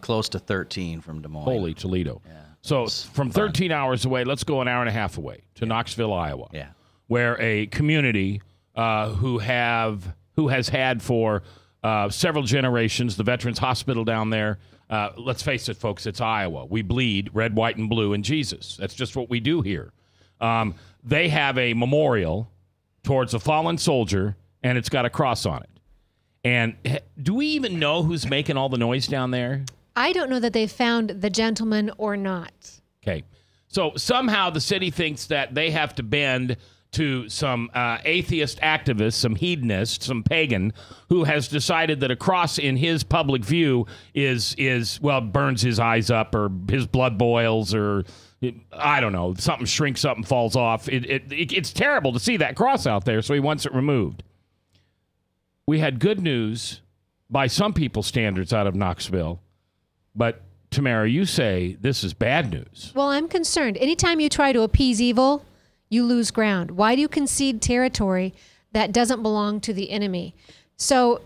Close to 13 from Des Moines. Holy Toledo. Yeah, so from 13 hours away, let's go an hour and a half away to Knoxville, Iowa. Yeah. Where a community who has had for several generations the Veterans Hospital down there. Let's face it, folks, it's Iowa. We bleed red, white, and blue in Jesus. That's just what we do here. They have a memorial towards a fallen soldier, and it's got a cross on it. And do we even know who's making all the noise down there? I don't know that they found the gentleman or not. Okay. So somehow the city thinks that they have to bend to some atheist activist, some hedonist, some pagan, who has decided that a cross in his public view is burns his eyes up or his blood boils or I don't know, something shrinks up and falls off. It's terrible to see that cross out there, so he wants it removed. We had good news by some people's standards out of Knoxville, but Tamara, you say this is bad news. Well, I'm concerned. Anytime you try to appease evil, you lose ground. Why do you concede territory that doesn't belong to the enemy? So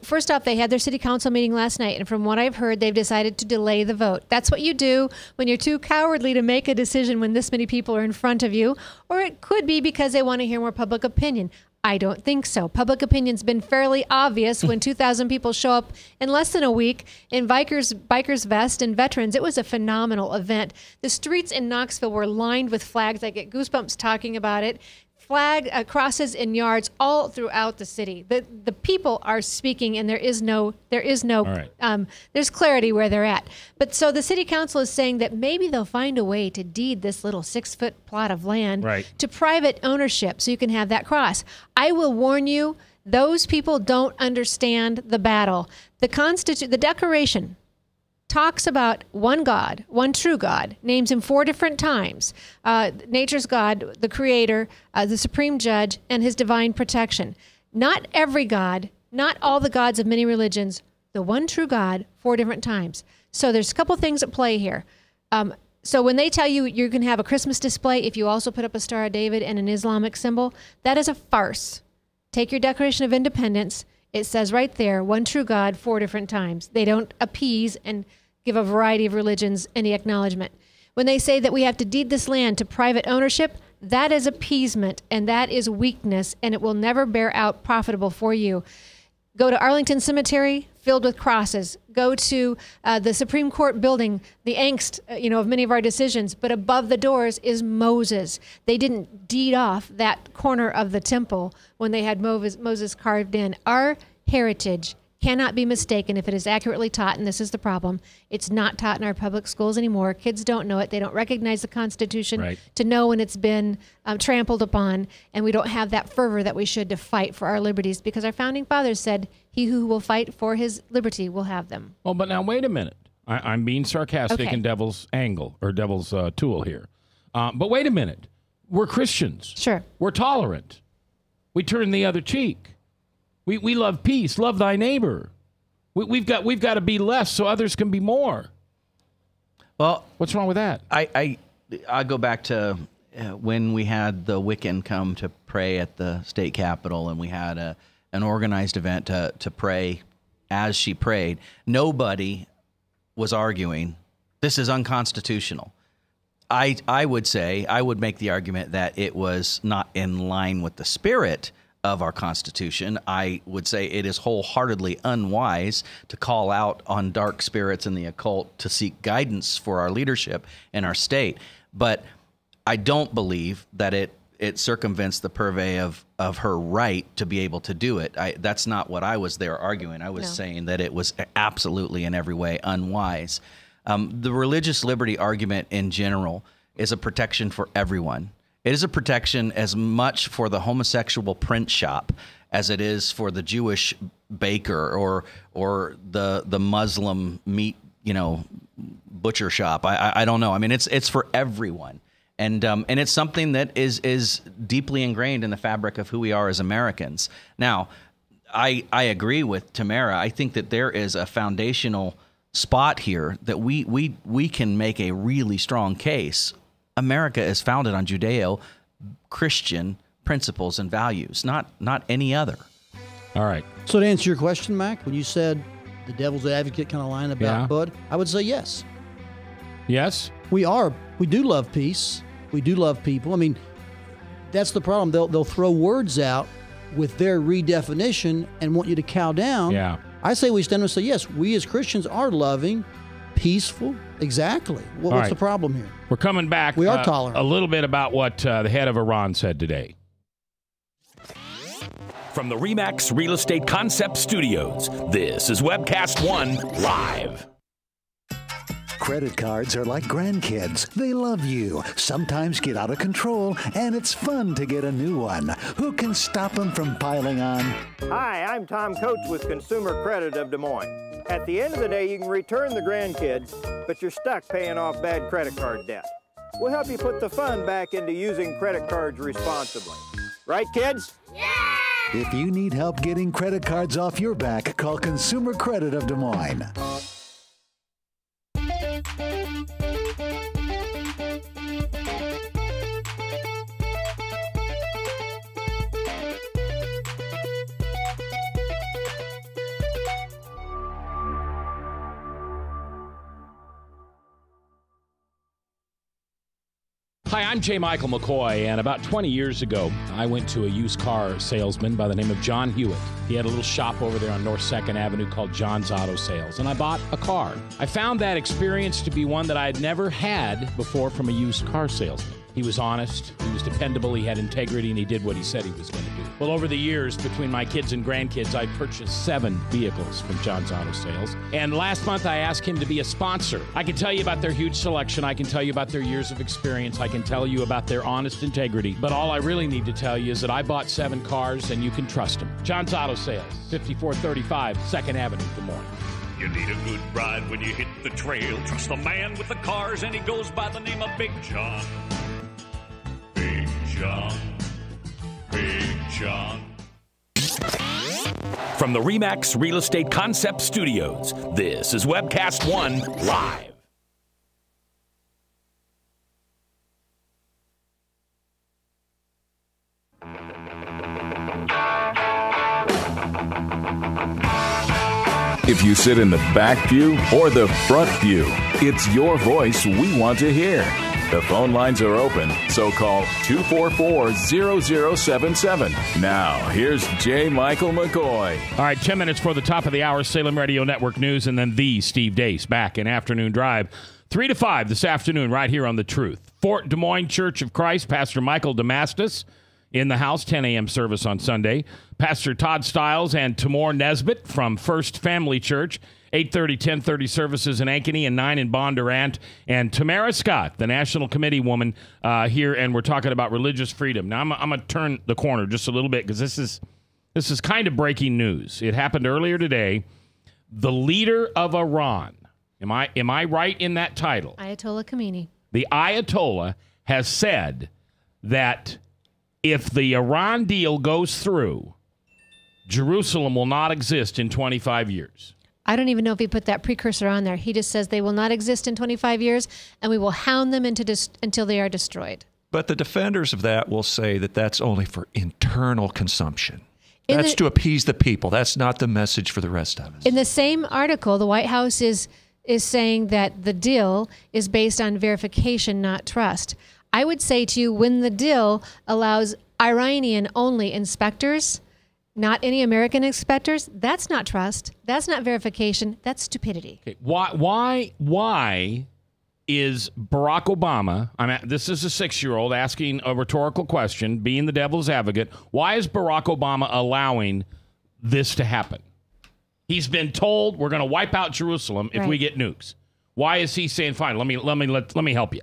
first off, they had their city council meeting last night, and from what I've heard, they've decided to delay the vote. That's what you do when you're too cowardly to make a decision when this many people are in front of you, or it could be because they want to hear more public opinion. I don't think so. Public opinion's been fairly obvious when 2,000 people show up in less than a week in bikers vest and veterans. It was a phenomenal event. The streets in Knoxville were lined with flags. I get goosebumps talking about it. Flag crosses in yards all throughout the city. The people are speaking, and there's clarity where they're at. But so the city council is saying that maybe they'll find a way to deed this little 6-foot plot of land to private ownership, so you can have that cross. I will warn you, those people don't understand the battle. The Declaration talks about one God, one true God, names him 4 different times. Nature's God, the creator, the supreme judge, and his divine protection. Not every God, not all the gods of many religions, the one true God 4 different times. So there's a couple things at play here. So when they tell you you can have a Christmas display if you also put up a Star of David and an Islamic symbol, that is a farce. Take your Declaration of Independence. It says right there, one true God 4 different times. They don't appease and give a variety of religions any acknowledgement. When they say that we have to deed this land to private ownership, that is appeasement and that is weakness, and it will never bear out profitable for you. Go to Arlington Cemetery, filled with crosses. Go to the Supreme Court building, the angst, of many of our decisions. But above the doors is Moses. They didn't deed off that corner of the temple when they had Moses carved in. Our heritage cannot be mistaken if it is accurately taught, and this is the problem. It's not taught in our public schools anymore. Kids don't know it. They don't recognize the Constitution to know when it's been trampled upon, and we don't have that fervor that we should to fight for our liberties, because our founding fathers said, he who will fight for his liberty will have them. Well, but now wait a minute. I'm being sarcastic in devil's angle, or devil's tool here. But wait a minute. We're Christians. Sure. We're tolerant. We turn the other cheek. We love peace. Love thy neighbor. We've got to be less so others can be more. Well, what's wrong with that? I go back to when we had the Wiccan come to pray at the state capitol, and we had an organized event to pray as she prayed. Nobody was arguing this is unconstitutional. I would make the argument that it was not in line with the spirit of our Constitution. I would say it is wholeheartedly unwise to call out on dark spirits and the occult to seek guidance for our leadership in our state. But I don't believe that it circumvents the purvey of her right to be able to do it. That's not what I was there arguing. I was saying that it was absolutely in every way unwise. The religious liberty argument in general is a protection for everyone. It is a protection as much for the homosexual print shop as it is for the Jewish baker or the Muslim meat, butcher shop. I don't know. I mean, it's for everyone. And it's something that is deeply ingrained in the fabric of who we are as Americans. Now, I agree with Tamara. I think that there is a foundational spot here that we can make a really strong case. America is founded on Judeo-Christian principles and values, not any other. All right. So to answer your question, Mac, when you said the devil's advocate kind of line about Bud, I would say yes. Yes? We do love peace. We do love people. I mean, that's the problem. They'll throw words out with their redefinition and want you to cow down. Yeah. I say we stand and say, yes, we as Christians are loving, peaceful. Exactly. What's the problem here? We're coming back. We are tolerant. A little bit about what the head of Iran said today. From the RE/MAX Real Estate Concept Studios, this is Webcast One Live. Credit cards are like grandkids. They love you, sometimes get out of control, and it's fun to get a new one. Who can stop them from piling on? Hi, I'm Tom Coates with Consumer Credit of Des Moines. At the end of the day, you can return the grandkids, but you're stuck paying off bad credit card debt. We'll help you put the fun back into using credit cards responsibly. Right, kids? Yeah! If you need help getting credit cards off your back, call Consumer Credit of Des Moines. Hi, I'm J. Michael McCoy, and about 20 years ago, I went to a used car salesman by the name of John Hewitt. He had a little shop over there on North 2nd Avenue called John's Auto Sales, and I bought a car. I found that experience to be one that I had never had before from a used car salesman. He was honest, he was dependable, he had integrity, and he did what he said he was going to do. Well, over the years, between my kids and grandkids, I purchased 7 vehicles from John's Auto Sales. And last month, I asked him to be a sponsor. I can tell you about their huge selection. I can tell you about their years of experience. I can tell you about their honest integrity. But all I really need to tell you is that I bought 7 cars, and you can trust them. John's Auto Sales, 5435 2nd Avenue, Des Moines. You need a good ride when you hit the trail. Trust the man with the cars, and he goes by the name of Big John. Big John. Big John. From the RE/MAX Real Estate Concept Studios, this is Webcast One Live. If you sit in the back pew or the front pew, it's your voice we want to hear. The phone lines are open, so call 244-0077. Now, here's J. Michael McCoy. All right, 10 minutes for the top of the hour, Salem Radio Network News, and then the Steve Deace back in Afternoon Drive. 3 to 5 this afternoon right here on The Truth. Fort Des Moines Church of Christ, Pastor Michael Damastis in the house, 10 a.m. service on Sunday. Pastor Todd Stiles and Tamor Nesbitt from First Family Church, 8:30, 10:30 services in Ankeny and 9 in Bondurant. And Tamara Scott, the National Committee woman here, and we're talking about religious freedom. Now, I'm going to turn the corner just a little bit because this is kind of breaking news. It happened earlier today. The leader of Iran, am I right in that title? Ayatollah Khamenei. The Ayatollah has said that if the Iran deal goes through, Jerusalem will not exist in 25 years. I don't even know if he put that precursor on there. He just says they will not exist in 25 years, and we will hound them until they are destroyed. But the defenders of that will say that that's only for internal consumption. That's to appease the people. That's not the message for the rest of us. In the same article, the White House is saying that the deal is based on verification, not trust. I would say to you, when the deal allows Iranian-only inspectors, not any American inspectors, that's not trust. That's not verification. That's stupidity. Okay. Why is Barack Obama, this is a 6-year-old asking a rhetorical question, being the devil's advocate, why is Barack Obama allowing this to happen? He's been told we're going to wipe out Jerusalem if we get nukes. Why is he saying, fine, let me help you?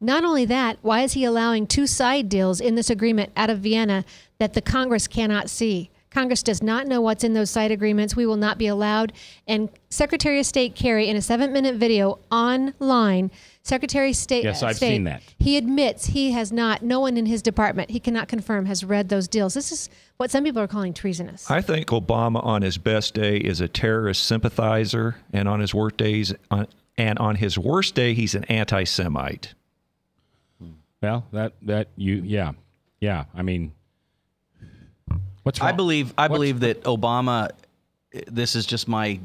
Not only that, why is he allowing 2 side deals in this agreement out of Vienna that the Congress cannot see? Congress does not know what's in those side agreements. We will not be allowed. And Secretary of State Kerry, in a 7-minute video online, Secretary of State. Yes, I've seen that. He admits he has not, no one in his department, he cannot confirm, has read those deals. This is what some people are calling treasonous. I think Obama on his best day is a terrorist sympathizer, and on his worst days, he's an anti-Semite. Well, yeah. I mean, what's wrong? I believe that Obama. This is just my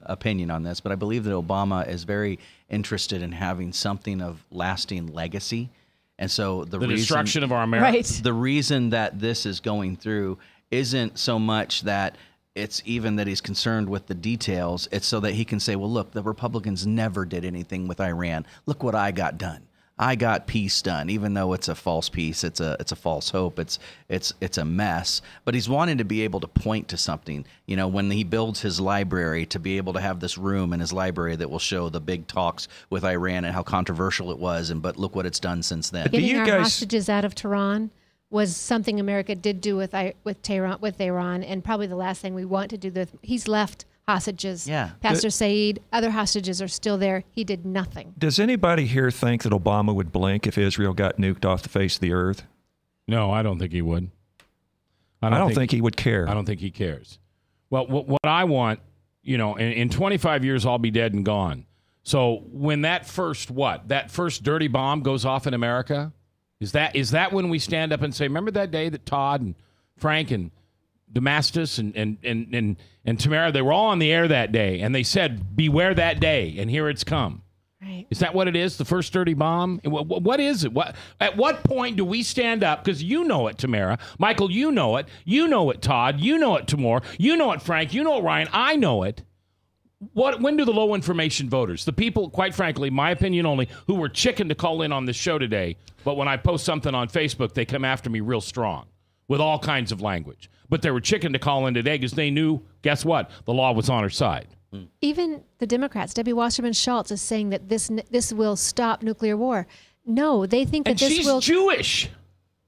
opinion on this, but I believe that Obama is very interested in having something of lasting legacy, and so the reason, destruction of our America. Right. The reason that this is going through isn't so much that it's even that he's concerned with the details. It's so that he can say, well, look, the Republicans never did anything with Iran. Look what I got done. I got peace done, even though it's a false peace. It's a false hope. It's a mess. But he's wanting to be able to point to something. You know, when he builds his library, to be able to have this room in his library that will show the big talks with Iran and how controversial it was. But look what it's done since then. Getting our hostages out of Tehran was something America did do with Iran, and probably the last thing we want to do. He's left hostages. Yeah. Pastor Saeed, other hostages are still there. He did nothing. Does anybody here think that Obama would blink if Israel got nuked off the face of the earth? No, I don't think he would. I don't think he would care. I don't think he cares. Well, what I want, in 25 years, I'll be dead and gone. So when that first dirty bomb goes off in America, is that when we stand up and say, remember that day that Todd and Frank and Damascus and Tamara, they were all on the air that day, and they said, beware that day, and here it's come. Right. Is that what it is, the first dirty bomb? What is it? At what point do we stand up? Because you know it, Tamara. Michael, you know it. You know it, Todd. You know it, Tamor. You know it, Frank. You know it, Ryan. I know it. When do the low information voters, the people, quite frankly, my opinion only, who were chicken to call in on this show today, but when I post something on Facebook, they come after me real strong with all kinds of language. But they were chicken to call in today because they knew, guess what? The law was on our side. Even the Democrats, Debbie Wasserman Schultz, is saying that this will stop nuclear war. No, they think that this will. And she's Jewish.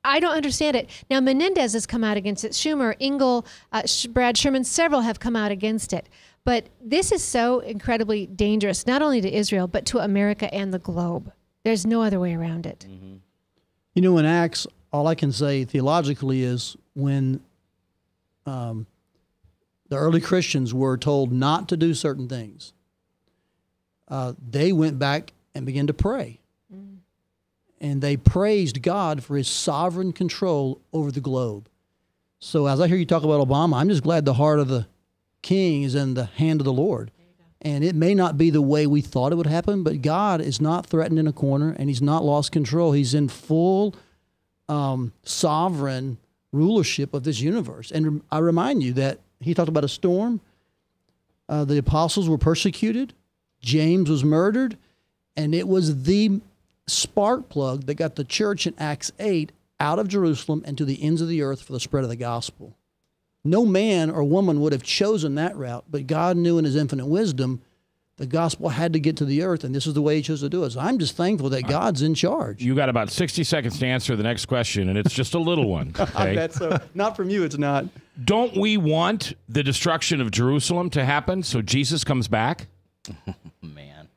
I don't understand it. Now, Menendez has come out against it. Schumer, Engel, Brad Sherman, several have come out against it. But this is so incredibly dangerous, not only to Israel, but to America and the globe. There's no other way around it. Mm-hmm. In Acts, all I can say theologically is when the early Christians were told not to do certain things, they went back and began to pray. And they praised God for his sovereign control over the globe. So as I hear you talk about Obama, I'm just glad the heart of the king is in the hand of the Lord. And it may not be the way we thought it would happen, but God is not threatened in a corner, and he's not lost control. He's in full sovereign rulership of this universe. And I remind you that he talked about a storm. The apostles were persecuted. James was murdered. And it was the spark plug that got the church in Acts 8 out of Jerusalem and to the ends of the earth for the spread of the gospel. No man or woman would have chosen that route, but God knew in his infinite wisdom the gospel had to get to the earth, and this is the way he chose to do it. So I'm just thankful that God's in charge. You got about 60 seconds to answer the next question, and it's just a little one. Okay? That's not from you, it's not. Don't we want the destruction of Jerusalem to happen so Jesus comes back? Man.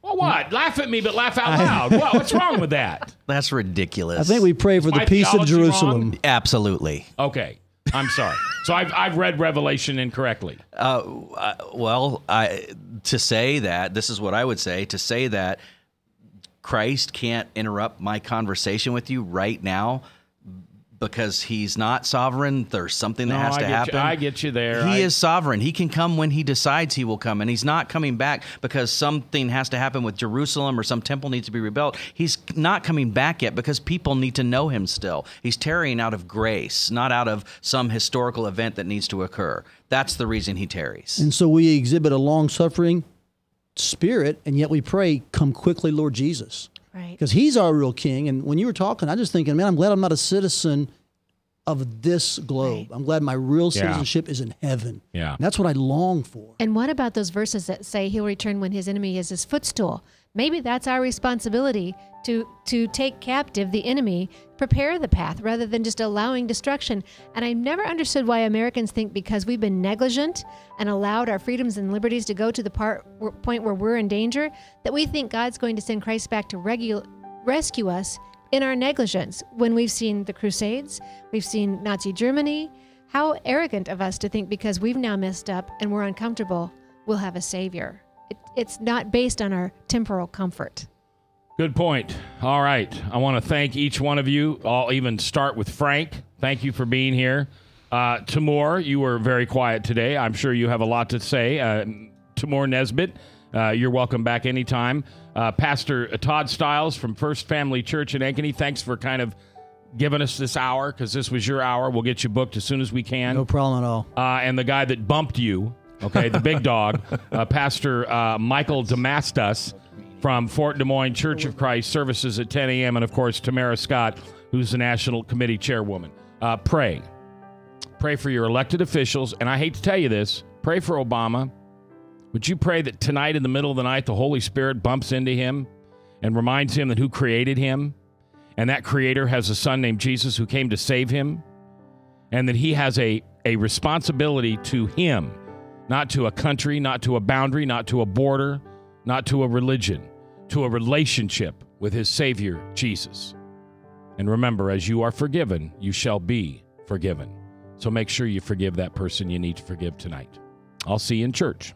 Well, what? Laugh at me, but laugh out loud. What's wrong with that? That's ridiculous. I think we pray for the peace of Jerusalem. Wrong? Absolutely. Okay. I'm sorry. So I've read Revelation incorrectly. To say that, this is what I would say, to say that Christ can't interrupt my conversation with you right now because he's not sovereign, there's something that has to happen. I get you there. He is sovereign. He can come when he decides he will come, and he's not coming back because something has to happen with Jerusalem or some temple needs to be rebuilt. He's not coming back yet because people need to know him still. He's tarrying out of grace, not out of some historical event that needs to occur. That's the reason he tarries. And so we exhibit a long-suffering spirit, and yet we pray, come quickly, Lord Jesus. Right. Because he's our real king. And when you were talking, I was just thinking, man, I'm glad I'm not a citizen of this globe. Right. I'm glad my real citizenship is in heaven. Yeah. And that's what I long for. And what about those verses that say he'll return when his enemy is his footstool? Maybe that's our responsibility to take captive the enemy, prepare the path rather than just allowing destruction. And I never understood why Americans think because we've been negligent and allowed our freedoms and liberties to go to the point where we're in danger, that we think God's going to send Christ back to rescue us in our negligence. When we've seen the Crusades, we've seen Nazi Germany. How arrogant of us to think because we've now messed up and we're uncomfortable, we'll have a savior. It's not based on our temporal comfort. Good point. All right. I want to thank each one of you. I'll even start with Frank. Thank you for being here. Timur, you were very quiet today. I'm sure you have a lot to say. Timur Nesbitt, you're welcome back anytime. Pastor Todd Stiles from First Family Church in Ankeny, thanks for kind of giving us this hour, because this was your hour. We'll get you booked as soon as we can. No problem at all. And the guy that bumped you, okay, the big dog, Pastor Michael Damastas from Fort Des Moines Church of Christ, services at 10 a.m., and, of course, Tamara Scott, who's the National Committee Chairwoman. Pray. Pray for your elected officials, and I hate to tell you this, pray for Obama. Would you pray that tonight in the middle of the night the Holy Spirit bumps into him and reminds him that who created him, and that creator has a son named Jesus who came to save him, and that he has a responsibility to him, not to a country, not to a boundary, not to a border, not to a religion, to a relationship with his Savior, Jesus. And remember, as you are forgiven, you shall be forgiven. So make sure you forgive that person you need to forgive tonight. I'll see you in church.